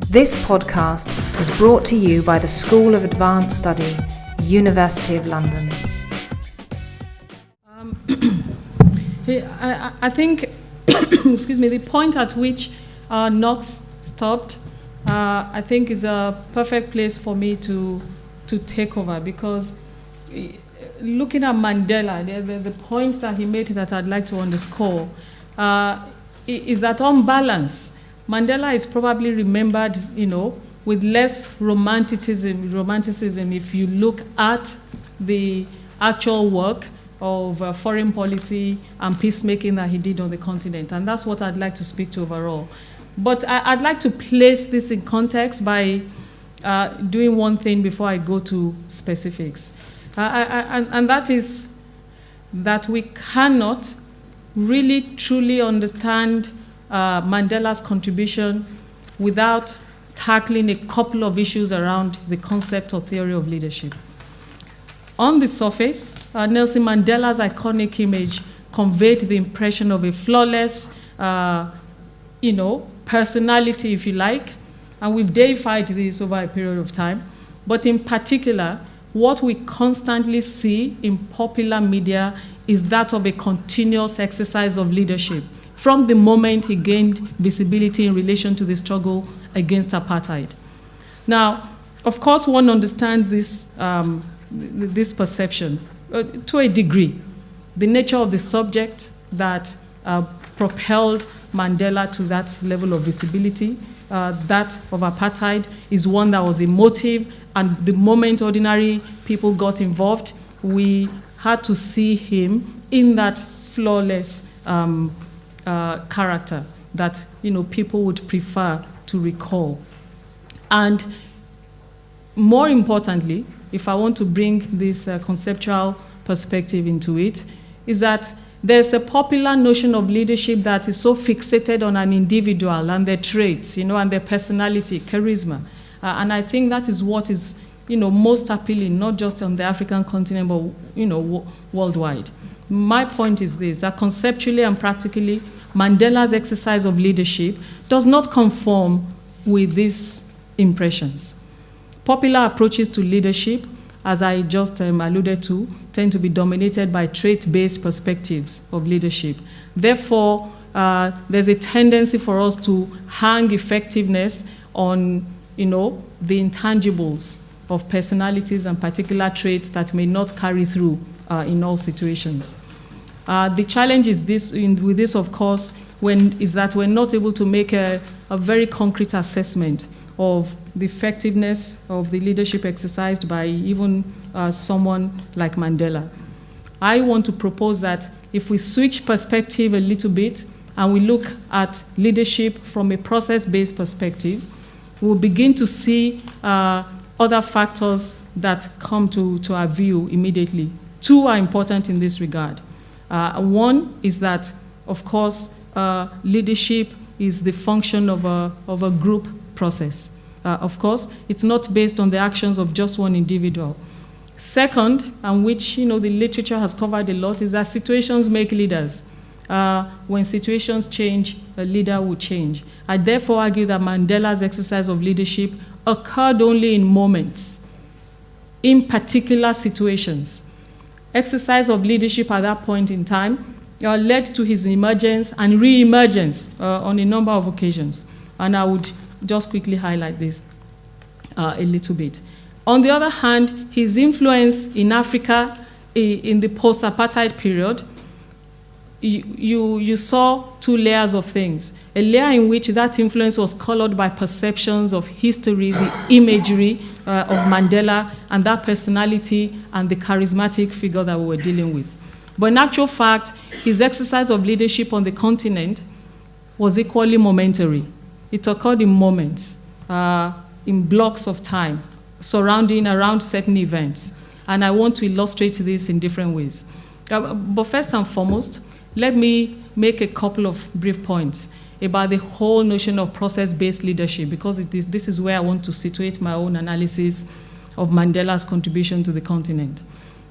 This podcast is brought to you by the School of Advanced Study, University of London. I think, excuse me, the point at which Knox stopped, I think is a perfect place for me to take over, because looking at Mandela, the point that he made that I'd like to underscore is that on balance, Mandela is probably remembered, with less romanticism if you look at the actual work of foreign policy and peacemaking that he did on the continent. And that's what I'd like to speak to overall. But I'd like to place this in context by doing one thing before I go to specifics. And that is that we cannot really truly understand Mandela's contribution without tackling a couple of issues around the concept or theory of leadership. On the surface, Nelson Mandela's iconic image conveyed the impression of a flawless, personality, if you like, and we've deified this over a period of time. But in particular, what we constantly see in popular media is that of a continuous exercise of leadership from the moment he gained visibility in relation to the struggle against apartheid. Now, of course, one understands this perception to a degree. The nature of the subject that propelled Mandela to that level of visibility, that of apartheid, is one that was emotive, and the moment ordinary people got involved, we had to see him in that flawless character that people would prefer to recall. And more importantly, if I want to bring this conceptual perspective into it, is that there's a popular notion of leadership that is so fixated on an individual and their traits, and their personality, charisma. And I think that is what is, most appealing, not just on the African continent, but, worldwide. My point is this, that conceptually and practically, Mandela's exercise of leadership does not conform with these impressions. Popular approaches to leadership, as I just alluded to, tend to be dominated by trait-based perspectives of leadership. Therefore, there's a tendency for us to hang effectiveness on, the intangibles of personalities and particular traits that may not carry through in all situations. The challenge is with this, of course, is that we're not able to make a very concrete assessment of the effectiveness of the leadership exercised by even someone like Mandela. I want to propose that if we switch perspective a little bit and we look at leadership from a process-based perspective, we'll begin to see other factors that come to our view immediately. Two are important in this regard. One is that, of course, leadership is the function of a group process. Of course, it's not based on the actions of just one individual. Second, and which the literature has covered a lot, is that situations make leaders. When situations change, a leader will change. I therefore argue that Mandela's exercise of leadership occurred only in moments, in particular situations. Exercise of leadership at that point in time led to his emergence and re-emergence on a number of occasions. And I would just quickly highlight this a little bit. On the other hand, his influence in Africa in the post-apartheid period, you saw two layers of things. A layer in which that influence was colored by perceptions of history, the imagery of Mandela, and that personality and the charismatic figure that we were dealing with. But in actual fact, his exercise of leadership on the continent was equally momentary. It occurred in moments, in blocks of time, around certain events. And I want to illustrate this in different ways. But first and foremost, let me make a couple of brief points about the whole notion of process-based leadership, because this is where I want to situate my own analysis of Mandela's contribution to the continent.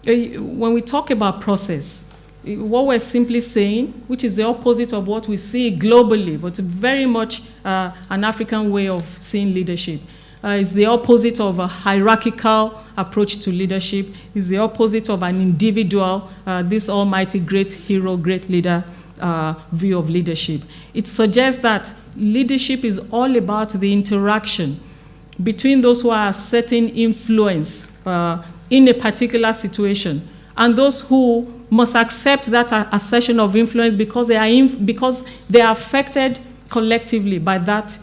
When we talk about process, what we're simply saying, which is the opposite of what we see globally, but very much an African way of seeing leadership. It's the opposite of a hierarchical approach to leadership. It's the opposite of an individual, this almighty great hero, great leader view of leadership. It suggests that leadership is all about the interaction between those who are asserting influence in a particular situation and those who must accept that assertion of influence because they are affected collectively by that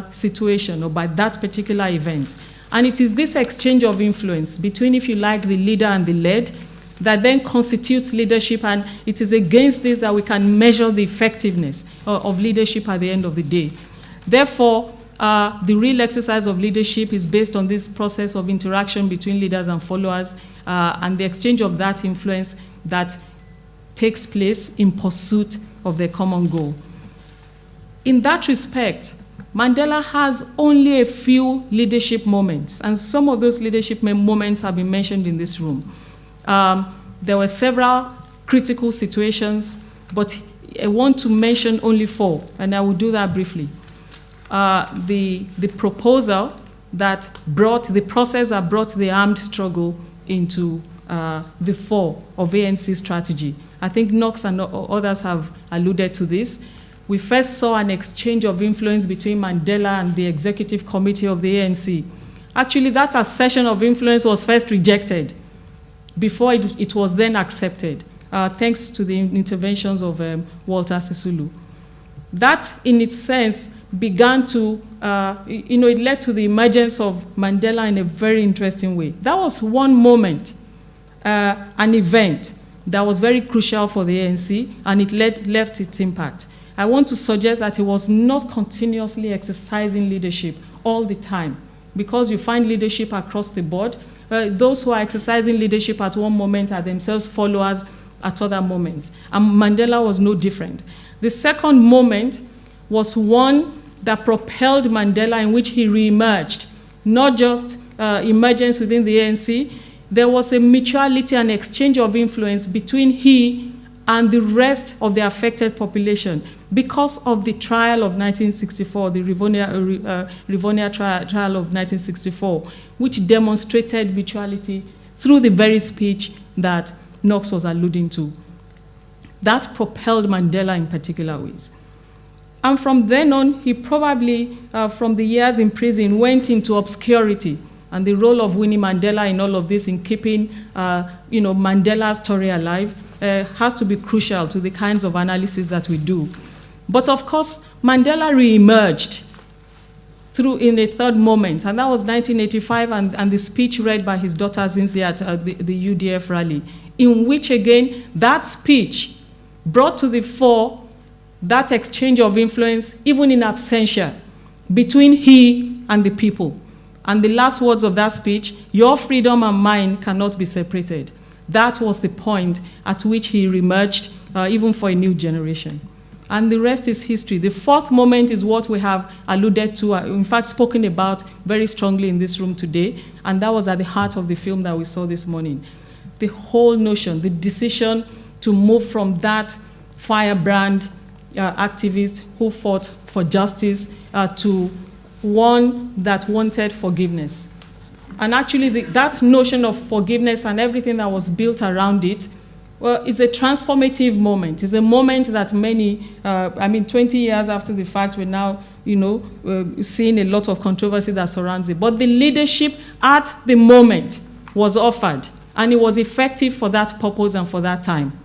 situation or by that particular event. And it is this exchange of influence between, if you like, the leader and the led that then constitutes leadership, and it is against this that we can measure the effectiveness of leadership at the end of the day. Therefore, the real exercise of leadership is based on this process of interaction between leaders and followers and the exchange of that influence that takes place in pursuit of their common goal. In that respect, Mandela has only a few leadership moments, and some of those leadership moments have been mentioned in this room. There were several critical situations, but I want to mention only 4, and I will do that briefly. The proposal that brought, the process that brought the armed struggle into the fore of ANC strategy. I think Knox and others have alluded to this. We first saw an exchange of influence between Mandela and the executive committee of the ANC. Actually, that assertion of influence was first rejected before it was then accepted, thanks to the interventions of Walter Sisulu. That, in its sense, began to, it led to the emergence of Mandela in a very interesting way. That was one moment, an event that was very crucial for the ANC, and it left its impact. I want to suggest that he was not continuously exercising leadership all the time, because you find leadership across the board. Those who are exercising leadership at one moment are themselves followers at other moments. And Mandela was no different. The second moment was one that propelled Mandela, in which he re-emerged, not just emergence within the ANC. There was a mutuality and exchange of influence between he and the rest of the affected population because of the trial of 1964, the Rivonia trial of 1964, which demonstrated mutuality through the very speech that Knox was alluding to. That propelled Mandela in particular ways. And from then on, he probably, from the years in prison, went into obscurity. And the role of Winnie Mandela in all of this, in keeping Mandela's story alive, has to be crucial to the kinds of analysis that we do. But of course, Mandela re-emerged in a third moment, and that was 1985, and the speech read by his daughter Zinzi at the UDF rally, in which, again, that speech brought to the fore that exchange of influence, even in absentia, between he and the people. And the last words of that speech, your freedom and mine cannot be separated. That was the point at which he re-emerged, even for a new generation. And the rest is history. The fourth moment is what we have alluded to, in fact, spoken about very strongly in this room today, and that was at the heart of the film that we saw this morning. The whole notion, the decision to move from that firebrand activist who fought for justice to one that wanted forgiveness. And actually, that notion of forgiveness and everything that was built around it, well, it's a transformative moment. It's a moment that many, 20 years after the fact, we're now, seeing a lot of controversy that surrounds it. But the leadership at the moment was offered, and it was effective for that purpose and for that time.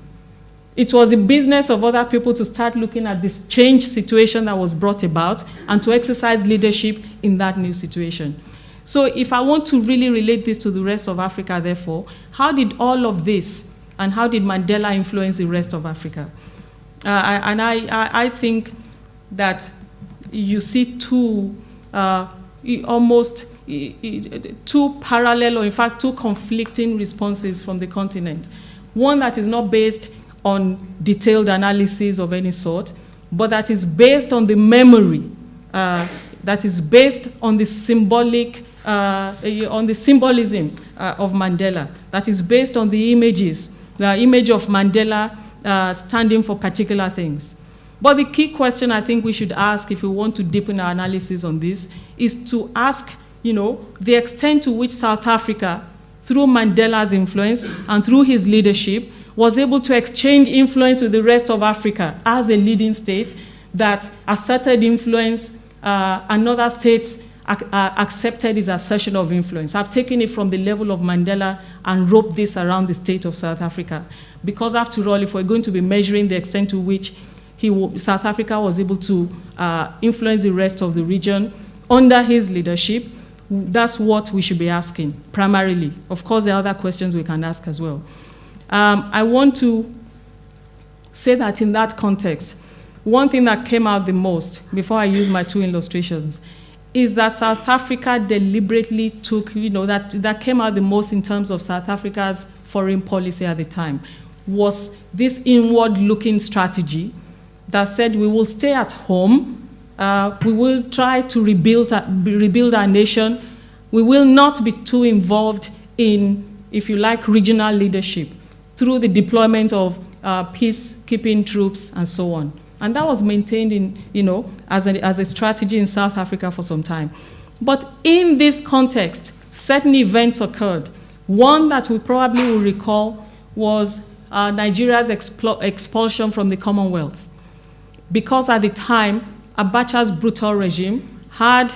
It was the business of other people to start looking at this changed situation that was brought about and to exercise leadership in that new situation. So if I want to really relate this to the rest of Africa, therefore, how did all of this and how did Mandela influence the rest of Africa? I think that you see two parallel, or in fact, two conflicting responses from the continent. One that is not based on detailed analysis of any sort, but that is based on the memory, that is based on the symbolic, on the symbolism of Mandela, that is based on the images, the image of Mandela standing for particular things. But the key question I think we should ask if we want to deepen our analysis on this is to ask, the extent to which South Africa, through Mandela's influence and through his leadership, was able to exchange influence with the rest of Africa as a leading state that asserted influence, and other states accepted his assertion of influence. I've taken it from the level of Mandela and roped this around the state of South Africa. Because after all, if we're going to be measuring the extent to which South Africa was able to influence the rest of the region under his leadership, that's what we should be asking, primarily. Of course, there are other questions we can ask as well. I want to say that in that context, one thing that came out the most, before I use my two illustrations, is that South Africa deliberately took, that came out the most in terms of South Africa's foreign policy at the time, was this inward-looking strategy that said we will stay at home, we will try to rebuild our nation, we will not be too involved in, if you like, regional leadership through the deployment of peacekeeping troops and so on. And that was maintained as a strategy in South Africa for some time. But in this context, certain events occurred. One that we probably will recall was Nigeria's expulsion from the Commonwealth. Because at the time, Abacha's brutal regime had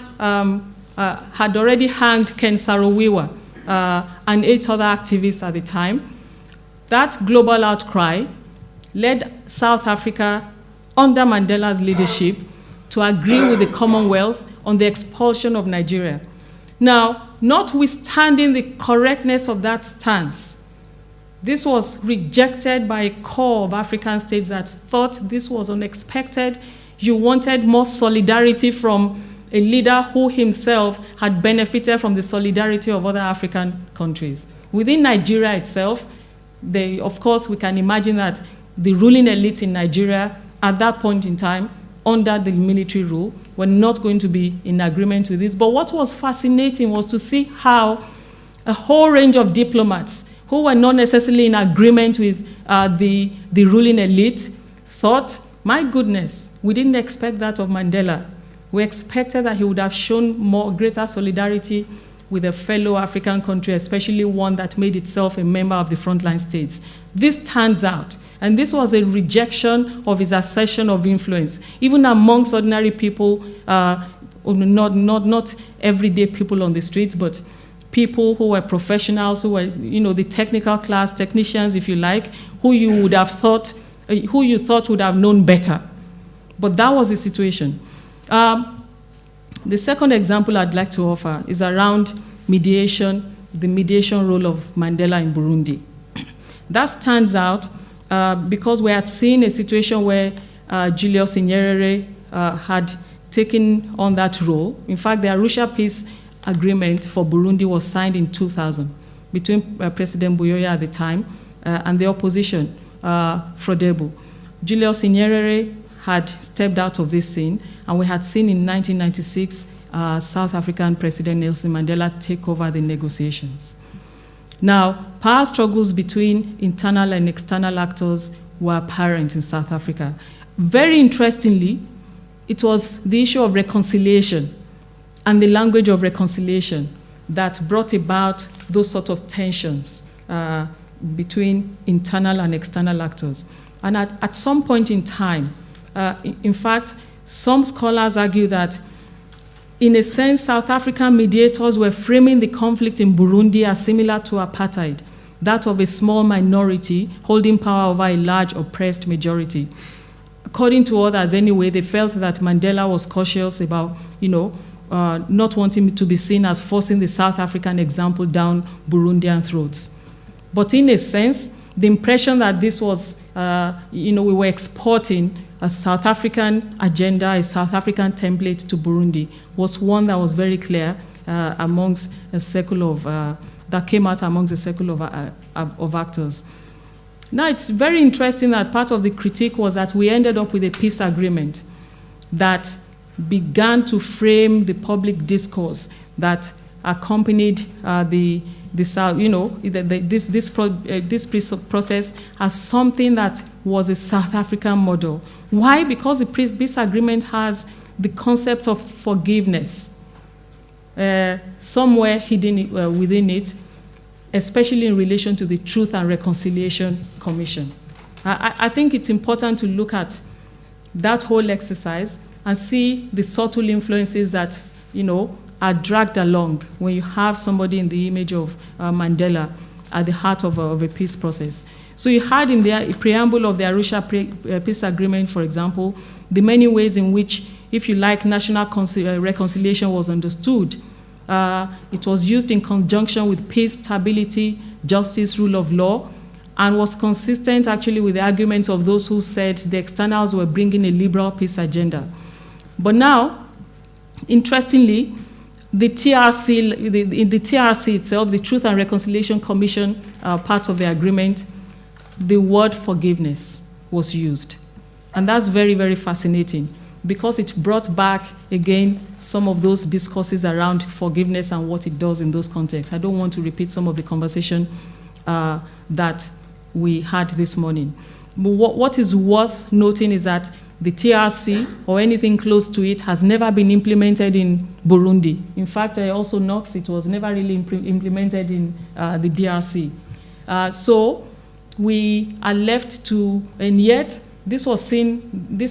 already hanged Ken Saro-Wiwa and 8 other activists at the time. That global outcry led South Africa, under Mandela's leadership, to agree with the Commonwealth on the expulsion of Nigeria. Now, notwithstanding the correctness of that stance, this was rejected by a core of African states that thought this was unexpected. You wanted more solidarity from a leader who himself had benefited from the solidarity of other African countries. Within Nigeria itself, of course, we can imagine that the ruling elite in Nigeria at that point in time, under the military rule, were not going to be in agreement with this. But what was fascinating was to see how a whole range of diplomats who were not necessarily in agreement with the ruling elite thought, my goodness, we didn't expect that of Mandela. We expected that he would have shown greater solidarity with a fellow African country, especially one that made itself a member of the frontline states. This turns out, and this was a rejection of his assertion of influence, even amongst ordinary people, not everyday people on the streets, but people who were professionals, who were, the technical class, technicians, if you like, who you thought would have known better. But that was the situation. The second example I'd like to offer is around mediation, the mediation role of Mandela in Burundi. That stands out because we had seen a situation where Julius Nyerere had taken on that role. In fact, the Arusha Peace Agreement for Burundi was signed in 2000 between President Buyoya at the time and the opposition, Frodebu. Julius Nyerere had stepped out of this scene, and we had seen in 1996 South African President Nelson Mandela take over the negotiations. Now, power struggles between internal and external actors were apparent in South Africa. Very interestingly, it was the issue of reconciliation and the language of reconciliation that brought about those sort of tensions between internal and external actors. And at some point in time, in fact, some scholars argue that, in a sense, South African mediators were framing the conflict in Burundi as similar to apartheid, that of a small minority holding power over a large oppressed majority. According to others, anyway, they felt that Mandela was cautious about, not wanting to be seen as forcing the South African example down Burundian throats. But in a sense, the impression that this was, we were exporting a South African agenda, a South African template to Burundi, was one that was very clear amongst a circle of, that came out amongst a circle of actors. Now, it's very interesting that part of the critique was that we ended up with a peace agreement that began to frame the public discourse that accompanied this process as something that was a South African model. Why? Because the peace agreement has the concept of forgiveness somewhere hidden within it, especially in relation to the Truth and Reconciliation Commission. I think it's important to look at that whole exercise and see the subtle influences that, are dragged along when you have somebody in the image of Mandela at the heart of a peace process. So you had in the preamble of the Arusha Peace Agreement, for example, the many ways in which, if you like, national reconciliation was understood. It was used in conjunction with peace, stability, justice, rule of law, and was consistent actually with the arguments of those who said the externals were bringing a liberal peace agenda. But now, interestingly, the TRC itself, the Truth and Reconciliation Commission, part of the agreement, the word forgiveness was used. And that's very, very fascinating, because it brought back, again, some of those discourses around forgiveness and what it does in those contexts. I don't want to repeat some of the conversation that we had this morning. But what is worth noting is that the TRC, or anything close to it, has never been implemented in Burundi. In fact, also Knox, it was never really implemented in the DRC. So we are left to, and yet this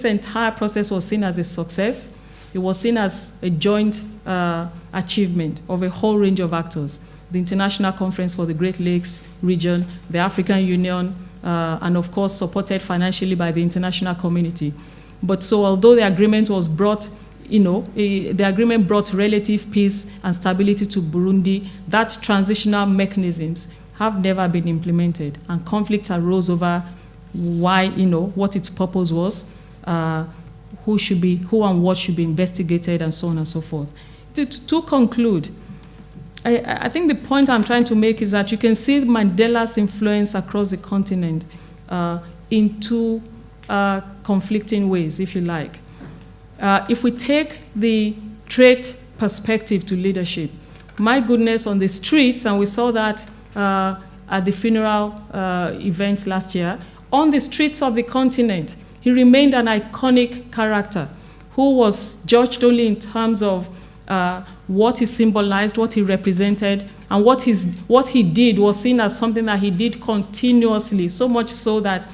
entire process was seen as a success. It was seen as a joint achievement of a whole range of actors: the International Conference for the Great Lakes region, the African Union, and of course supported financially by the international community. But so although the agreement was brought, the agreement brought relative peace and stability to Burundi, that transitional mechanisms have never been implemented, and conflicts arose over why, what its purpose was, who and what should be investigated, and so on and so forth. To conclude, I think the point I'm trying to make is that you can see Mandela's influence across the continent in two conflicting ways, if you like. If we take the trait perspective to leadership, my goodness, on the streets, and we saw that at the funeral events last year, on the streets of the continent, he remained an iconic character who was judged only in terms of what he symbolized, what he represented, and what he did was seen as something that he did continuously, so much so that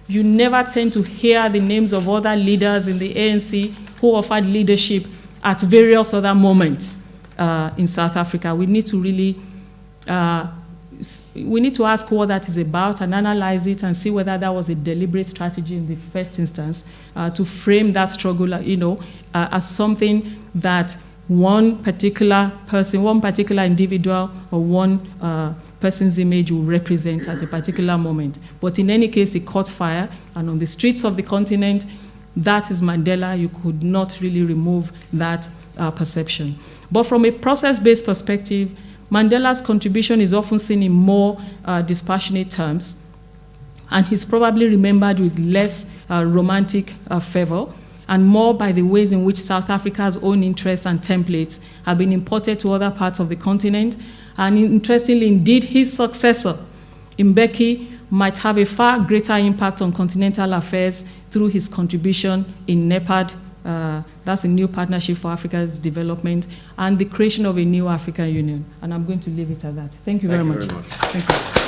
you never tend to hear the names of other leaders in the ANC who offered leadership at various other moments in South Africa. We need to really, we need to ask what that is about and analyze it and see whether that was a deliberate strategy in the first instance to frame that struggle, as something that one particular person, one particular individual, or one person's image will represent at a particular moment. But in any case, it caught fire, and on the streets of the continent, that is Mandela. You could not really remove that perception. But from a process-based perspective, Mandela's contribution is often seen in more dispassionate terms, and he's probably remembered with less romantic fervor, and more by the ways in which South Africa's own interests and templates have been imported to other parts of the continent. And interestingly, indeed, his successor, Mbeki, might have a far greater impact on continental affairs through his contribution in NEPAD, that's a new partnership for Africa's development, and the creation of a new African Union. And I'm going to leave it at that. Thank you very much. Thank you very much. Thank you.